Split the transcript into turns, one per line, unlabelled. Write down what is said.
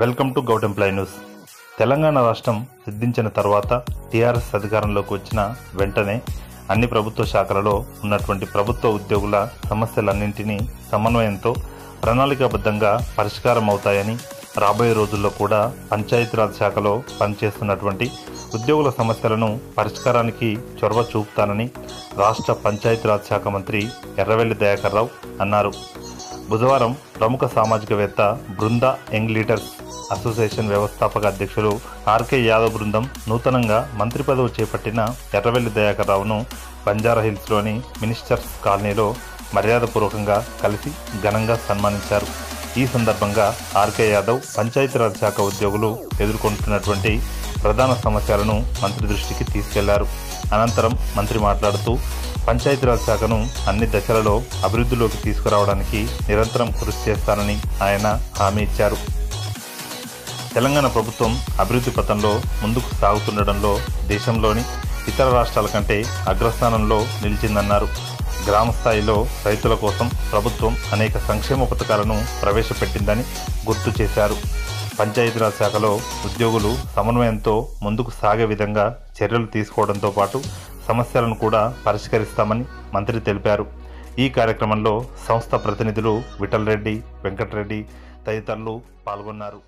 Welcome to govt employ news. Telangana రాష్ట్రం సిద్ధించిన తర్వాత టీఆర్ఎస్ అధికారంలోకి వచ్చిన వెంటనే అన్ని ప్రభుత్వ శాఖలలో ఉన్నటువంటి ప్రభుత్వ ఉద్యోగుల సమస్యలన్నింటినీ సమన్వయంతో ప్రణాళికాబద్ధంగా పరిష్కారం అవుతాయని, రాబోయే రోజుల్లో కూడా పంచాయతీరాజ్ శాఖలో పనిచేస్తున్నటువంటి ఉద్యోగుల సమస్యలను పరిష్కారానికి చొరవ చూపుతానని రాష్ట్ర పంచాయతీరాజ్ శాఖ మంత్రి ఎర్రవెల్లి దయాకర్ రావు అన్నారు. బుధవారం ప్రముఖ సామాజికవేత్త బృందా యంగ్ లీడర్స్ అసోసియేషన్ వ్యవస్థాపక అధ్యక్షులు ఆర్కే యాదవ్ బృందం నూతనంగా మంత్రి పదవి చేపట్టిన ఎర్రవెల్లి దయాకర్ రావును బంజారాహిల్స్లోని మినిస్టర్స్ కాలనీలో మర్యాదపూర్వకంగా కలిసి ఘనంగా సన్మానించారు. ఈ సందర్భంగా ఆర్కే యాదవ్ పంచాయతీరాజ్ శాఖ ఉద్యోగులు ఎదుర్కొంటున్నటువంటి ప్రధాన సమస్యలను మంత్రి దృష్టికి తీసుకెళ్లారు. అనంతరం మంత్రి మాట్లాడుతూ పంచాయతీరాజ్ శాఖను అన్ని దశలలో అభివృద్ధిలోకి తీసుకురావడానికి నిరంతరం కృషి చేస్తానని ఆయన హామీ ఇచ్చారు. తెలంగాణ ప్రభుత్వం అభివృద్ధి పథంలో ముందుకు సాగుతుండడంలో దేశంలోని ఇతర రాష్ట్రాల కంటే అగ్రస్థానంలో నిలిచిందన్నారు. గ్రామ స్థాయిలో రైతుల కోసం ప్రభుత్వం అనేక సంక్షేమ పథకాలను ప్రవేశపెట్టిందని గుర్తు చేశారు. పంచాయతీరాజ్ శాఖలో ఉద్యోగులు సమన్వయంతో ముందుకు సాగే విధంగా చర్యలు తీసుకోవడంతో పాటు సమస్యలను కూడా పరిష్కరిస్తామని మంత్రి తెలిపారు. ఈ కార్యక్రమంలో సంస్థ ప్రతినిధులు విఠల్ రెడ్డి, వెంకటరెడ్డి తదితరులు పాల్గొన్నారు.